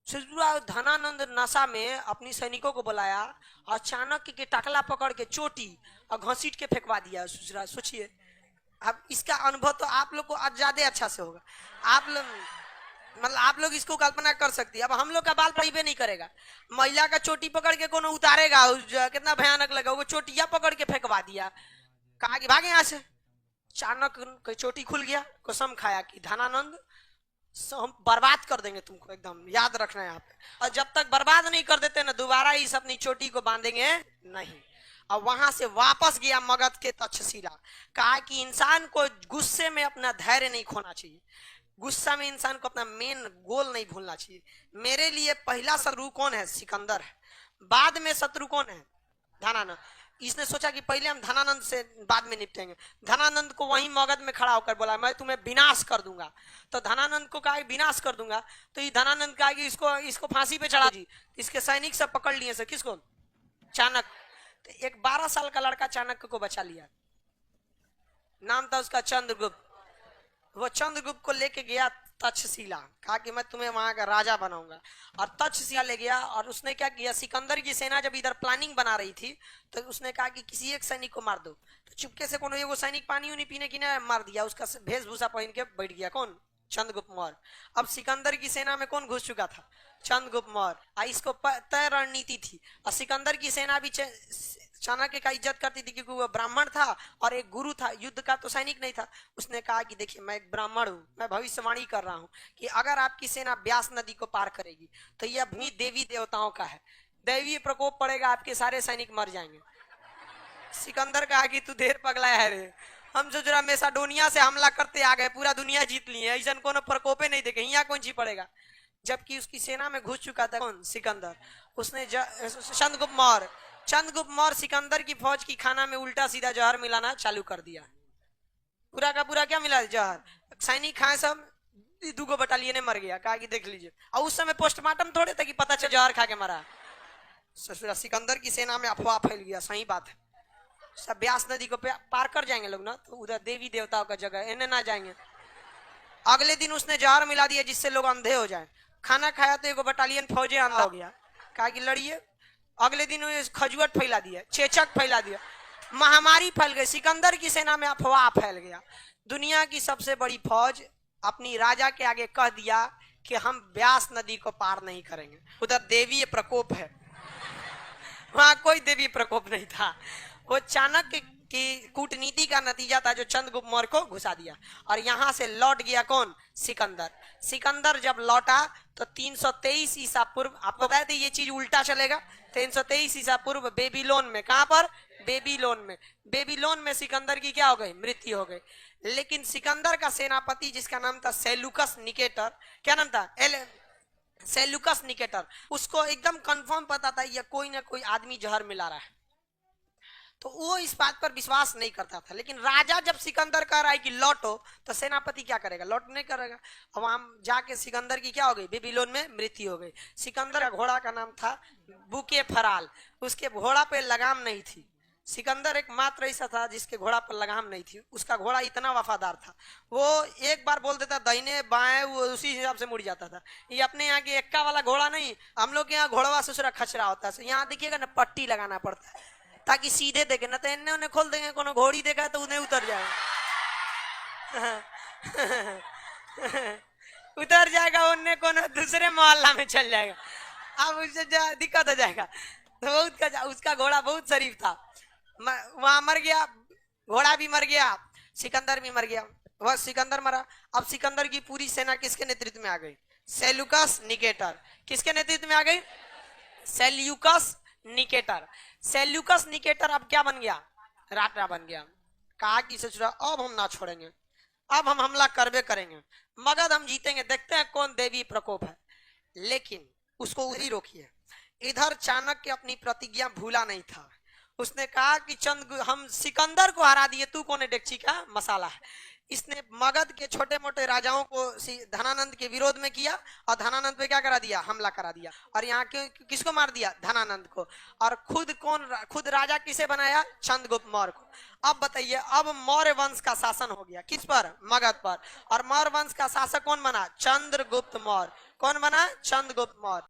ससुरा धनानंद नशा में अपनी सैनिकों को बुलाया और चाणक्य के टकला पकड़ के चोटी और घसीट के फेंकवा दिया ससुरा। सोचिए, अब इसका अनुभव तो आप लोग को आज ज्यादा अच्छा से होगा। आप लोग मतलब आप लोग इसको कल्पना कर सकती है। अब हम लोग का बाल परिवे नहीं करेगा, महिला का चोटी पकड़ के कोनो उतारेगा, कितना भयानक लगा। वो चोटिया पकड़ के फेंकवा दिया, कहा कि भागे यहाँ से। चाणक्य चोटी खुल गया, कसम खाया कि धनानंद हम बर्बाद कर देंगे तुमको, एकदम याद रखना है यहाँ पे। और जब तक बर्बाद नहीं कर देते ना, दोबारा इस अपनी चोटी को बांधेंगे नहीं। और वहां से वापस गया मगध के तक्षशिला। कहा कि इंसान को गुस्से में अपना धैर्य नहीं खोना चाहिए, गुस्सा में इंसान को अपना मेन गोल नहीं भूलना चाहिए। मेरे लिए पहला शत्रु कौन है? सिकंदर है। बाद में शत्रु कौन है? धनानंद। इसने सोचा कि पहले हम धनानंद से बाद में निपटेंगे। धनानंद को वहीं मगध में खड़ा होकर बोला, मैं तुम्हें विनाश कर दूंगा। तो धनानंद को कहा विनाश कर दूंगा, तो ये धनानंद कहा कि इसको फांसी पे चढ़ा जी। इसके सैनिक सब पकड़ लिए सर, किसको? चाणक्य। तो एक 12 साल का लड़का चाणक्य को बचा लिया, नाम था उसका चंद्रगुप्त। वो चंद्रगुप्त को लेके गया तक्षशिला, कहा कि मैं तुम्हें वहां का राजा बनाऊंगा। और तक्षशिला ले गया। और उसने क्या किया, सिकंदर की सेना जब इधर प्लानिंग बना रही थी तो उसने कहा कि किसी एक सैनिक को मार दो। तो चुपके से कोनो एगो सैनिक पानी उनी पीने की ना मार दिया, उसका वेशभूषा पहन के बैठ गया। कौन? चंद्रगुप्त मौर्य। अब सिकंदर की सेना में कौन घुस चुका था? चंद्रगुप्त मौर्य। इसको तय रणनीति थी। और सिकंदर की सेना भी चाणक्य का इज्जत करती थी क्योंकि वो ब्राह्मण था और एक गुरु था, युद्ध का तो सैनिक नहीं था। उसने कहा कि देखिए, मैं एक ब्राह्मण हूं, मैं भविष्यवाणी कर रहा हूं कि अगर आपकी सेना ब्यास नदी को पार करेगी तो यह भूमि देवी देवताओं का है, दैवीय प्रकोप पड़ेगा, आपके सारे सैनिक मर जाएंगे। सिकंदर कहा कि तू देर पगला है रे, हम सोच रहा मैसेडोनिया से हमला करते आ गए, पूरा दुनिया जीत लिए, ऐसा कोनो प्रकोपे नहीं देखे, यहाँ कौन सी पड़ेगा। जबकि उसकी सेना में घुस चुका था कौन? सिकंदर। उसने चंद्रगुप्त मौर्य। चंद्रगुप्त मौर्य सिकंदर की फौज की खाना में उल्टा सीधा जहर मिलाना चालू कर दिया। पूरा का पूरा क्या मिला? जहर। सैनिक खाए सब, 2 बटालियन मर गया। कहा कि देख लीजिए। और उस समय पोस्टमार्टम थोड़े था कि पता चल जहर खा के मरा। सिकंदर की सेना में अफवाह फैल गया। सही बात है, सब ब्यास नदी को पार कर जाएंगे लोग ना, तो उधर देवी देवताओं का जगह, इन्हें ना जाएंगे। अगले दिन उसने जहर मिला दिया जिससे लोग अंधे हो जाए। खाना खाया तो एक बटालियन फौजी अंधा हो गया। कहा कि लड़िए। अगले दिन खजुआट फैला दिया, चेचक फैला दिया, महामारी फैल गई। सिकंदर की सेना में अफवाह फैल गया। दुनिया की सबसे बड़ी फौज अपनी राजा के आगे कह दिया कि हम ब्यास नदी को पार नहीं करेंगे, उधर देवीय प्रकोप है। वहां कोई देवी प्रकोप नहीं था, वो चाणक्य की कूटनीति का नतीजा था जो चंद्रगुप्त मौर्य को घुसा दिया। और यहां से लौट गया कौन? सिकंदर। सिकंदर जब लौटा तो 323 ईसा पूर्व, आपको बताए थे ये चीज उल्टा चलेगा। 323 ईसा पूर्व बेबीलोन में, कहां पर? बेबीलोन में। बेबीलोन में सिकंदर की क्या हो गई? मृत्यु हो गई। लेकिन सिकंदर का सेनापति जिसका नाम था सेल्यूकस निकेटर, क्या नाम था? सेल्यूकस निकेटर, उसको एकदम कंफर्म पता था ये कोई ना कोई आदमी जहर मिला रहा है, तो वो इस बात पर विश्वास नहीं करता था। लेकिन राजा जब सिकंदर कह रहा है कि लौटो, तो सेनापति क्या करेगा? लौट नहीं करेगा। अब वहां जाके सिकंदर की क्या हो गई? बेबीलोन में मृत्यु हो गई। सिकंदर का घोड़ा का नाम था बुके फराल, उसके घोड़ा पे लगाम नहीं थी। सिकंदर एक मात्र ऐसा था जिसके घोड़ा पर लगाम नहीं थी। उसका घोड़ा इतना वफादार था, वो एक बार बोल देता दाहिने बाएं, वो उसी हिसाब से मुड़ जाता था। ये अपने यहाँ के एक्का वाला घोड़ा नहीं, हम लोग के यहाँ घोड़वा ससुरा खचरा होता है, यहाँ देखिएगा ना पट्टी लगाना पड़ता है ताकि सीधे देखे, ना तो इन्हें उन्हें खोल देंगे, कोनो घोड़ी देखा तो उन्हें उतर जाएगा। उतर जाएगा उन्हें, कोनो दूसरे मोहल्ला में चल जाएगा, अब उससे दिक्कत हो जाएगा। तो बहुत उसका घोड़ा बहुत शरीफ था, वहां मर गया, घोड़ा भी मर गया, सिकंदर भी मर गया। वह सिकंदर मरा। अब सिकंदर की पूरी सेना किसके नेतृत्व में आ गई? Seleucus Nicator. किसके नेतृत्व में आ गई? Seleucus Nicator. सेल्यूकस निकेटर अब क्या बन गया? राजा बन गया। कहा कि ससुरा अब हम ना छोड़ेंगे, अब हम हमला करबे करेंगे, मगध हम जीतेंगे, देखते हैं कौन देवी प्रकोप है। लेकिन उसको उधर रोकिए। इधर चाणक्य अपनी प्रतिज्ञा भूला नहीं था। उसने कहा कि हम सिकंदर को हरा दिए, तू कौन है डेक्ची का मसाला है, इसने मगध के छोटे मोटे राजाओं को धनानंद के विरोध में किया और धनानंद पे क्या करा दिया, हमला करा दिया। और यहाँ के किसको मार दिया, धनानंद को। और खुद राजा किसे बनाया, चंद्रगुप्त मौर्य को। अब बताइए, अब मौर्य वंश का शासन हो गया किस पर, मगध पर। और मौर्य वंश का शासक कौन बना, चंद्रगुप्त मौर्य। कौन बना, चंद्रगुप्त मौर्य।